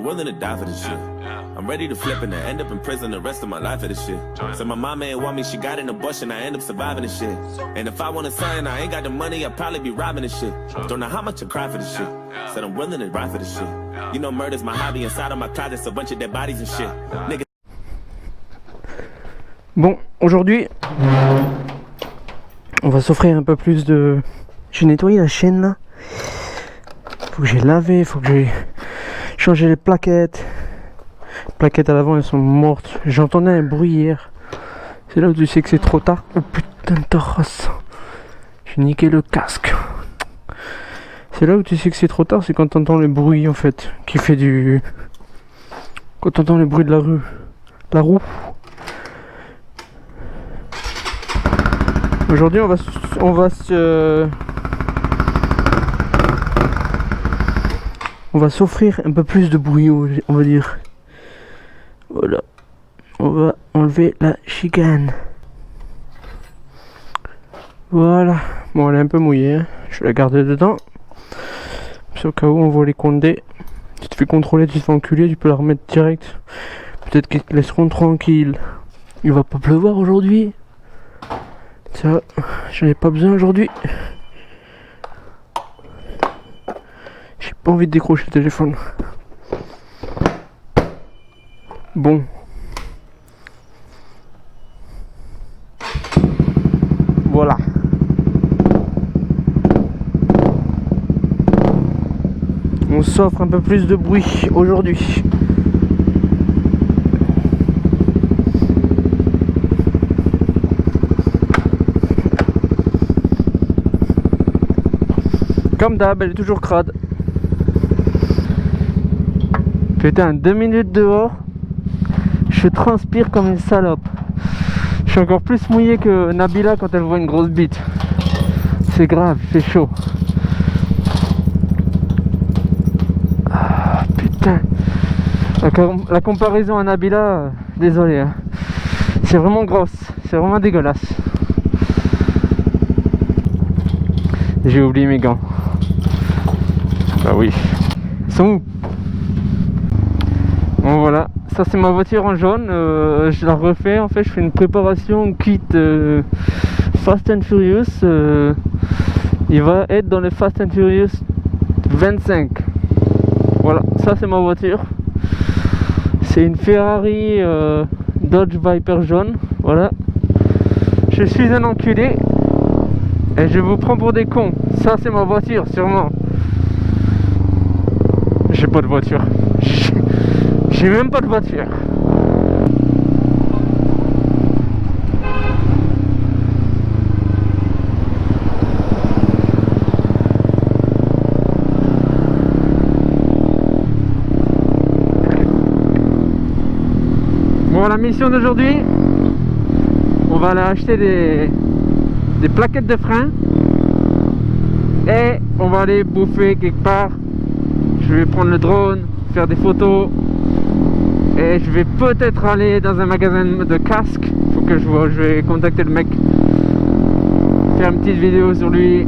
willing to die for this shit. I'm ready to flip and end up in prison the rest of my life for this shit. So my mama ain't want me, she got an abortion, I end up surviving this shit. And if I want a son, I ain't got the money, I'd probably be robbing this shit. Don't know how much I cry for this shit. Said I'm willing to ride for this shit. You know murder's my hobby, inside of my closet's a bunch of dead bodies and shit. Nigga. Bon, aujourd'hui, on va s'offrir un peu plus de... J'ai nettoyé la chaîne là. Faut que j'ai lavé, faut que j'ai changé les plaquettes. Les plaquettes à l'avant elles sont mortes. J'entendais un bruit hier. C'est là où tu sais que c'est trop tard. Oh putain de ta race. J'ai niqué le casque. C'est là où tu sais que c'est trop tard, c'est quand t'entends le bruit en fait. Qui fait du... Quand t'entends le bruit de la rue. La roue. Aujourd'hui on va s'offrir un peu plus de bruit, on va dire. Voilà. On va enlever la chicane. Voilà. Bon, elle est un peu mouillée, hein. Je vais la garder dedans. Au cas où on voit les condés. Tu te fais contrôler, tu te fais enculer, tu peux la remettre direct. Peut-être qu'ils te laisseront tranquille. Il va pas pleuvoir aujourd'hui. Ça, j'en ai pas besoin aujourd'hui. J'ai pas envie de décrocher le téléphone. Bon. Voilà. On s'offre un peu plus de bruit aujourd'hui. Comme d'hab, elle est toujours crade. Putain, 2 minutes dehors, je transpire comme une salope. Je suis encore plus mouillé que Nabila quand elle voit une grosse bite. C'est grave, c'est chaud. Ah, putain. La comparaison à Nabila, désolé. Hein. C'est vraiment grosse, c'est vraiment dégueulasse. J'ai oublié mes gants. Bah oui. Ils sont où? Bon voilà, ça c'est ma voiture en jaune, je la refais en fait, je fais une préparation kit Fast and Furious, il va être dans le Fast and Furious 25. Voilà, ça c'est ma voiture, c'est une Ferrari Dodge Viper jaune, voilà. Je suis un enculé et je vous prends pour des cons, ça c'est ma voiture sûrement. J'ai pas de voiture. J'ai même pas de voiture. Bon, la mission d'aujourd'hui, on va aller acheter des plaquettes de frein et on va aller bouffer quelque part. Je vais prendre le drone, faire des photos. Et je vais peut-être aller dans un magasin de casques. Faut que je vois, je vais contacter le mec, faire une petite vidéo sur lui.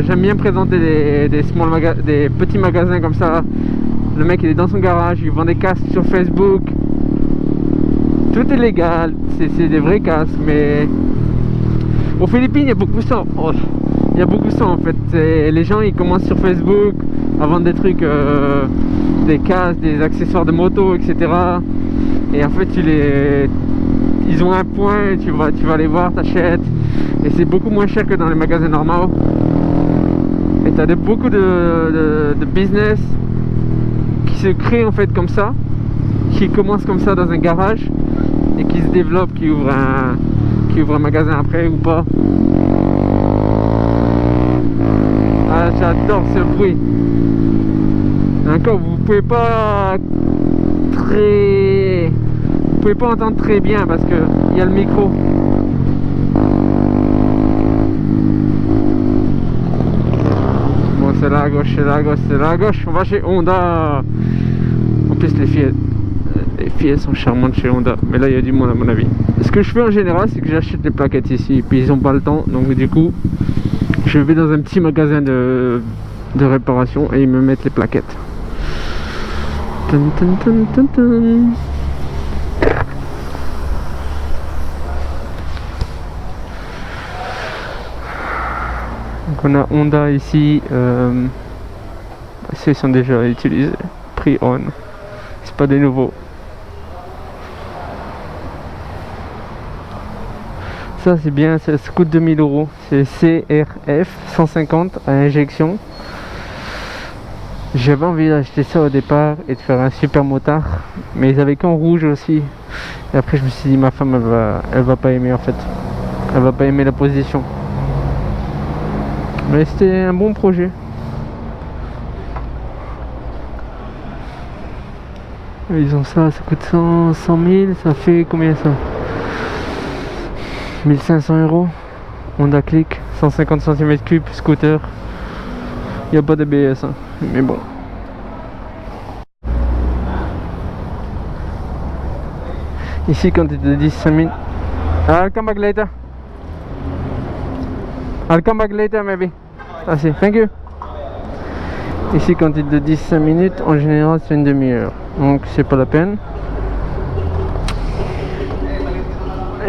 J'aime bien présenter des petits magasins comme ça. Le mec il est dans son garage, il vend des casques sur Facebook. Tout est légal, c'est des vrais casques, mais aux Philippines il y a beaucoup ça. Oh, il y a beaucoup ça en fait. Les gens ils commencent sur Facebook à vendre des trucs, des casques, des accessoires de moto, etc. Et en fait ils ont un point, tu vas les voir, t'achètes. Et c'est beaucoup moins cher que dans les magasins normaux. Et t'as beaucoup de business qui se créent en fait comme ça, qui commencent comme ça dans un garage et qui se développent, qui ouvrent un magasin après ou pas. Ah, j'adore ce bruit. Encore, vous pouvez pas entendre très bien parce que il y a le micro. Bon, c'est là à gauche, c'est là à gauche, c'est là à gauche. On va chez Honda. En plus, les filles elles sont charmantes chez Honda. Mais là, il y a du monde à mon avis. Ce que je fais en général, c'est que j'achète les plaquettes ici. Et puis, ils ont pas le temps. Donc, du coup, je vais dans un petit magasin de réparation et ils me mettent les plaquettes. Tun, tun, tun, tun, tun. Donc on a Honda ici, ceux sont déjà utilisés, pre-on, c'est pas des nouveaux. Ça c'est bien, ça coûte 2000 €, c'est CRF 150 à injection. J'avais envie d'acheter ça au départ et de faire un super motard, mais ils avaient qu'en rouge aussi. Et après je me suis dit ma femme elle va pas aimer en fait, elle va pas aimer la position. Mais c'était un bon projet. Ils ont ça coûte 100 000, ça fait combien ça? 1500 €. Honda Click, 150 cm3, scooter. Il n'y a pas d'ABS, hein, mais bon. Ici, quand ils te disent 5 minutes. I'll come back later. I'll come back later, maybe. Ah, si, thank you. Ici, quand ils te disent 5 minutes, en général, c'est une demi-heure. Donc, c'est pas la peine.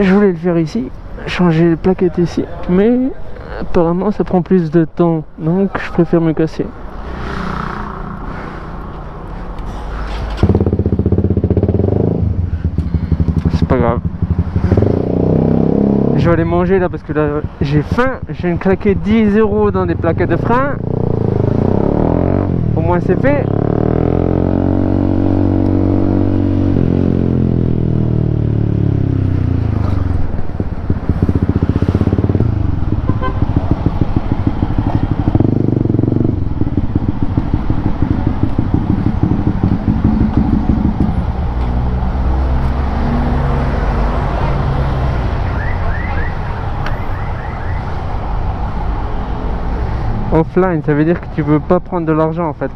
Je voulais le faire ici, changer les plaquettes ici, mais apparemment ça prend plus de temps, donc je préfère me casser. C'est pas grave. Je vais aller manger là parce que là j'ai faim, je viens de claquer 10 € dans des plaquettes de frein. Au moins c'est fait. Offline, ça veut dire que tu veux pas prendre de l'argent en fait.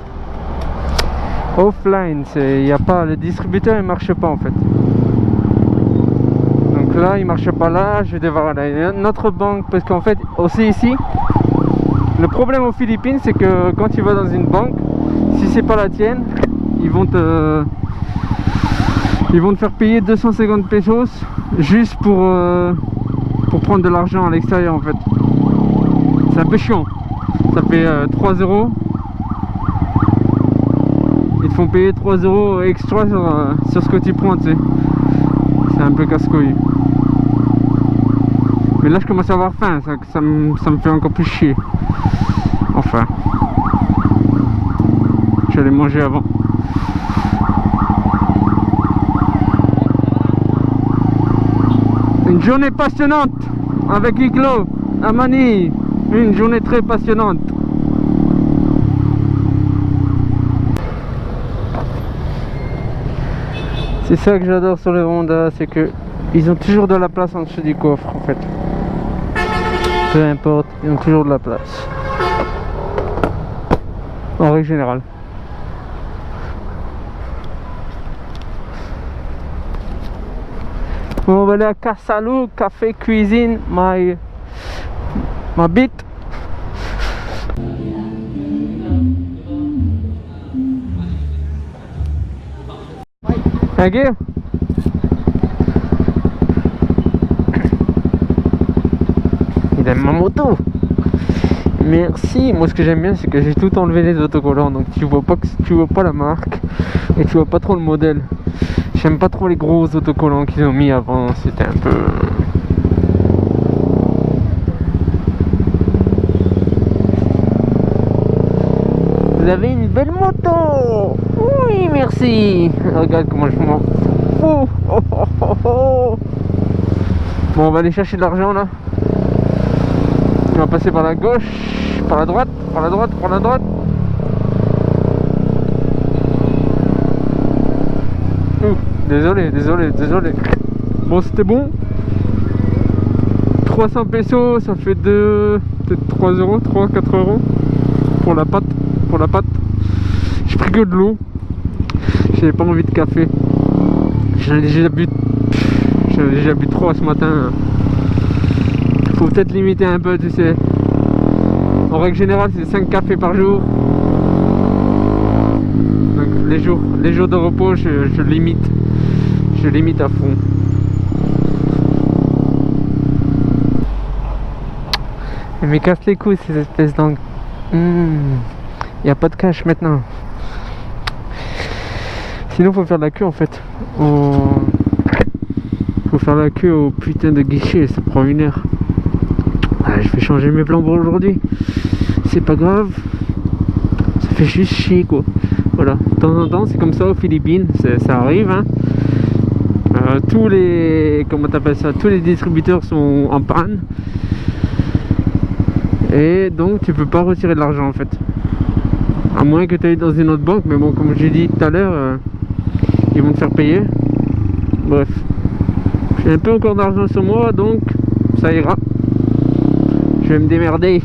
Offline, c'est, y a pas, le distributeur il marche pas en fait. Donc là, il marche pas là, je vais devoir aller à une autre banque parce qu'en fait, aussi ici, le problème aux Philippines, c'est que quand tu vas dans une banque, si c'est pas la tienne, ils vont te faire payer 250 pesos juste pour prendre de l'argent à l'extérieur en fait. C'est un peu chiant. Ça fait 3 €. Ils te font payer 3 € extra sur ce que tu prends, tu sais. C'est un peu casse-couille. Mais là je commence à avoir faim, ça me fait encore plus chier. Enfin. J'allais manger avant. Une journée passionnante avec Iglo à Manille. Une journée très passionnante. C'est ça que j'adore sur le Honda, c'est que ils ont toujours de la place en dessous du coffre en fait. Peu importe, ils ont toujours de la place. En règle générale. Bon, on va aller à Casalou, café, cuisine, my beat. Thank you. Il aime ma moto. Merci. Moi ce que j'aime bien c'est que j'ai tout enlevé les autocollants, donc tu vois pas la marque et tu vois pas trop le modèle. J'aime pas trop les gros autocollants qu'ils ont mis avant, c'était un peu... Vous avez une belle moto. Oui, merci. Regarde comment je m'en fous. Oh, oh, oh, oh. Bon, on va aller chercher de l'argent là. On va passer par la gauche, par la droite, par la droite, par la droite. Désolé. Bon, c'était bon. 300 pesos, ça fait peut-être 3 €, 3, 4 € pour la pâte. J'ai pris que de l'eau. J'avais pas envie de café. J'en ai déjà bu 3 ce matin. Faut peut-être limiter un peu, tu sais. En règle générale, c'est 5 cafés par jour. Donc les jours. Les jours de repos, je limite. Je limite à fond. Elle me casse les couilles ces espèces d'angles. Y a pas de cash maintenant. Sinon faut faire la queue en fait. Faut faire la queue au putain de guichet, ça prend 1 heure. Ah, je vais changer mes plans pour aujourd'hui. C'est pas grave. Ça fait juste chier quoi. Voilà, de temps en temps c'est comme ça aux Philippines, ça arrive hein. Tous les, comment t'appelles ça, tous les distributeurs sont en panne. Et donc tu peux pas retirer de l'argent en fait. À moins que tu ailles dans une autre banque, mais bon comme j'ai dit tout à l'heure, ils vont te faire payer. Bref. J'ai un peu encore d'argent sur moi donc ça ira. Je vais me démerder.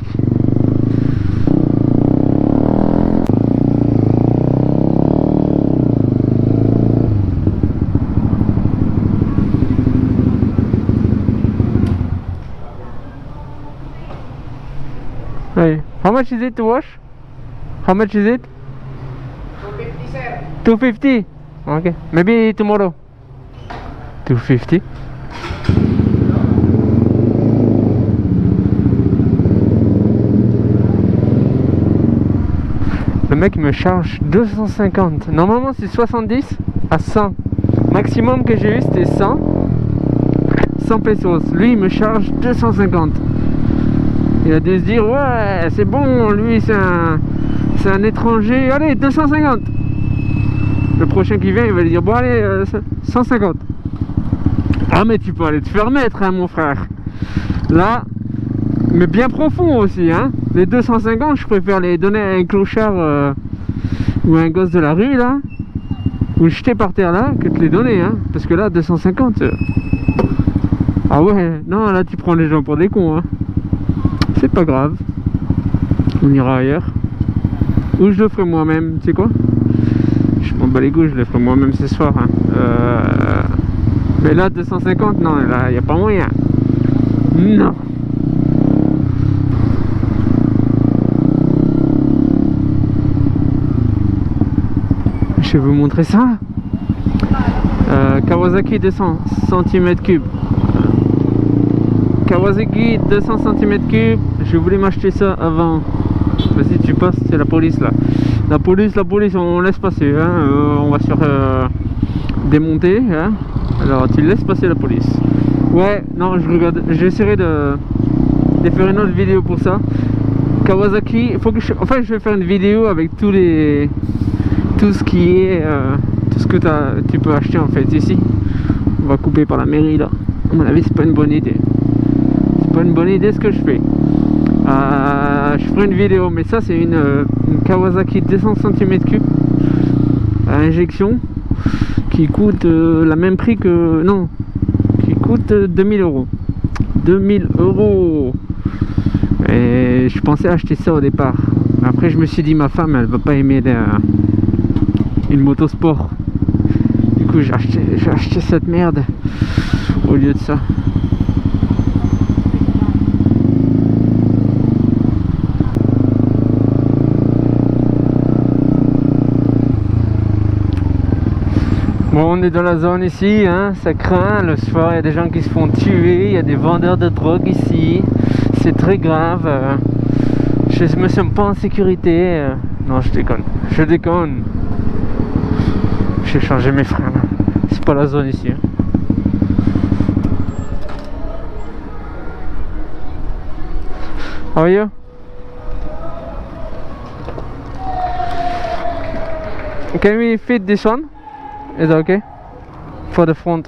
Hey, how much is it to wash? How much is it? 250, sir. 250. Okay, maybe tomorrow. 250. Le mec me charge 250. Normalement c'est 70 à 100. Maximum que j'ai eu c'était 100 pesos. Lui il me charge 250. Il a dû se dire ouais c'est bon, lui c'est un étranger, allez 250. Le prochain qui vient il va lui dire bon allez 150. Ah mais tu peux aller te faire mettre hein mon frère. Là, mais bien profond aussi hein. Les 250 je préfère les donner à un clochard ou un gosse de la rue là, ou jeter par terre là, que de les donner hein. Parce que là 250 ah ouais, non là tu prends les gens pour des cons hein. C'est pas grave, on ira ailleurs. Ou je le ferai moi-même, tu sais quoi? Je m'en bats les couilles, je le ferai moi-même ce soir hein. Mais là 250, non, là y a pas moyen. Non. Je vais vous montrer ça. Kawasaki 200 cm3. Kawasaki 200 cm3. Je voulais m'acheter ça avant. Vas-y tu passes, c'est la police là. La police, on laisse passer hein. On va se faire démonter hein. Alors tu laisses passer la police. Ouais, non je regarde, j'essaierai de faire une autre vidéo pour ça. Kawasaki, faut que enfin je vais faire une vidéo avec tout ce qui est tout ce que tu peux acheter en fait ici. On va couper par la mairie là. À mon avis c'est pas une bonne idée. C'est pas une bonne idée ce que je fais. Je ferai une vidéo, mais ça c'est une Kawasaki 200 cm3 à injection qui coûte la même prix que... Non, qui coûte 2000 €. 2000 €. Et je pensais acheter ça au départ. Après je me suis dit ma femme elle va pas aimer une moto sport. Du coup j'ai acheté cette merde au lieu de ça. Bon, on est dans la zone ici, hein, ça craint, le soir il y a des gens qui se font tuer, il y a des vendeurs de drogue ici, c'est très grave, je me sens pas en sécurité, non je déconne, j'ai changé mes freins, c'est pas la zone ici. Hein. How are you? Can we fit this one? Is that okay? For the front.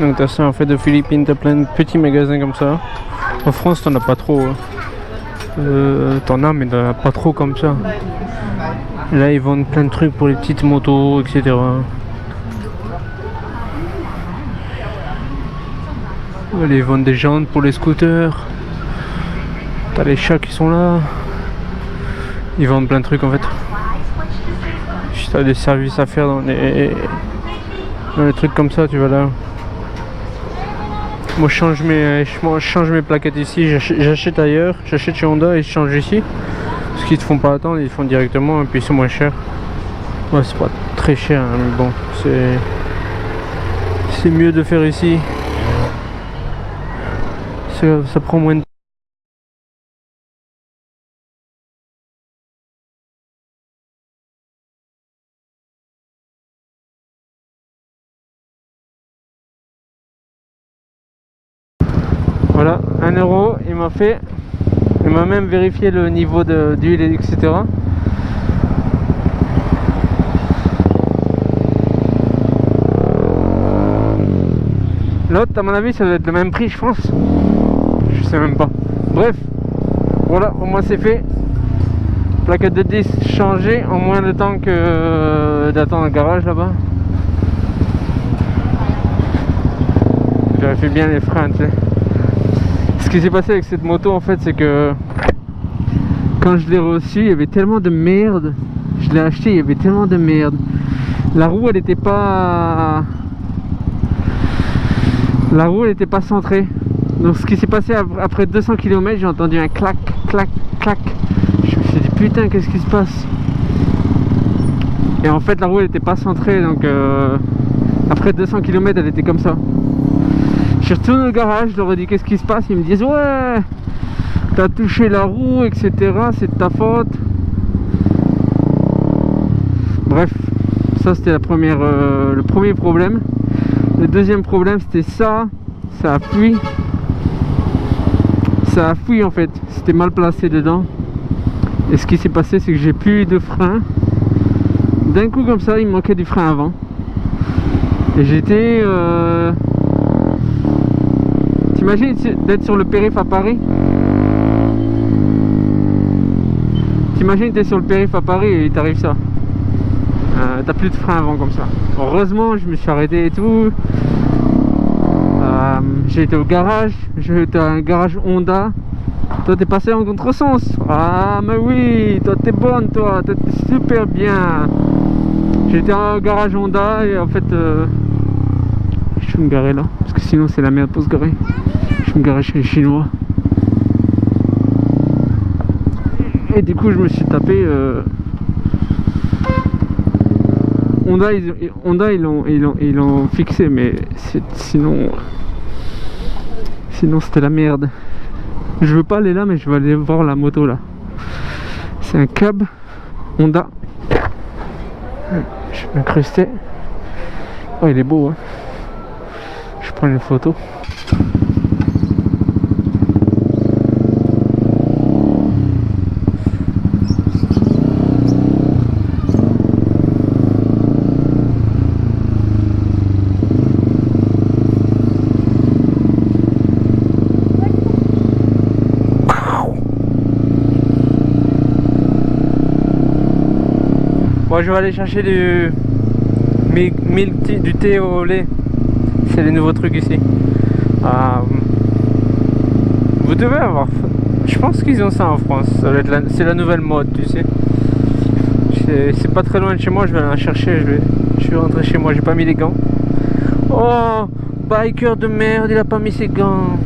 Donc t'as ça en fait de Philippines, t'as plein de petits magasins comme ça. En France t'en as pas trop. Hein. T'en as mais t'en as pas trop comme ça. Là ils vendent plein de trucs pour les petites motos, etc. Ils vendent des jantes pour les scooters. T'as les chats qui sont là. Ils vendent plein de trucs en fait. Si t'as des services à faire dans les trucs comme ça, tu vas là. Moi je change mes plaquettes ici, j'achète ailleurs, j'achète chez Honda et je change ici. Parce qu'ils te font pas attendre, ils font directement et puis c'est moins cher. Ouais, c'est pas très cher, hein, mais bon, c'est mieux de faire ici. Ça prend moins de temps. Voilà, 1 €, il m'a même vérifié le niveau d'huile, etc. L'autre, à mon avis, ça doit être le même prix, je pense. Je sais même pas. Bref, voilà, au moins c'est fait. Plaquette de 10 changée en moins de temps que d'attendre le garage là-bas. Vérifie bien les freins, tu sais. Ce qui s'est passé avec cette moto en fait, c'est que quand je l'ai reçue, il y avait tellement de merde. Je l'ai acheté, il y avait tellement de merde. La roue elle était pas centrée. Donc ce qui s'est passé après 200 km, j'ai entendu un clac, clac, clac. Je me suis dit putain, qu'est-ce qui se passe? Et en fait la roue elle était pas centrée, donc après 200 km elle était comme ça. Je suis retourné au garage, je leur ai dit qu'est-ce qui se passe, ils me disent ouais, t'as touché la roue, etc. C'est de ta faute. Bref, ça c'était le premier problème. Le deuxième problème c'était ça a fui. Ça a fui en fait, c'était mal placé dedans. Et ce qui s'est passé c'est que j'ai plus eu de frein. D'un coup comme ça, il me manquait du frein avant. Et j'étais... T'imagines d'être sur le périph' à Paris? T'imagines t'es sur le périph' à Paris et il t'arrive ça. T'as plus de frein avant comme ça. Heureusement je me suis arrêté et tout. J'ai été au garage. J'ai été à un garage Honda. Toi t'es passé en contresens. Ah mais oui, toi t'es bonne, toi t'es super bien. J'étais au garage Honda et en fait je vais me garer là parce que sinon c'est la merde pour se garer. Je vais me garer chez les Chinois. Et du coup je me suis tapé Honda, ils l'ont fixé, mais sinon c'était la merde. Je veux pas aller là, mais je vais aller voir la moto là. C'est un cab Honda. Je vais m'incruster. Oh, il est beau, hein. Je prends une photo. Bon, je vais aller chercher du thé au lait. C'est les nouveaux trucs ici. Vous devez avoir... Je pense qu'ils ont ça en France. C'est la nouvelle mode, tu sais. C'est pas très loin de chez moi, je vais aller en chercher. Je vais rentrer chez moi, j'ai pas mis les gants. Oh, biker de merde, il a pas mis ses gants.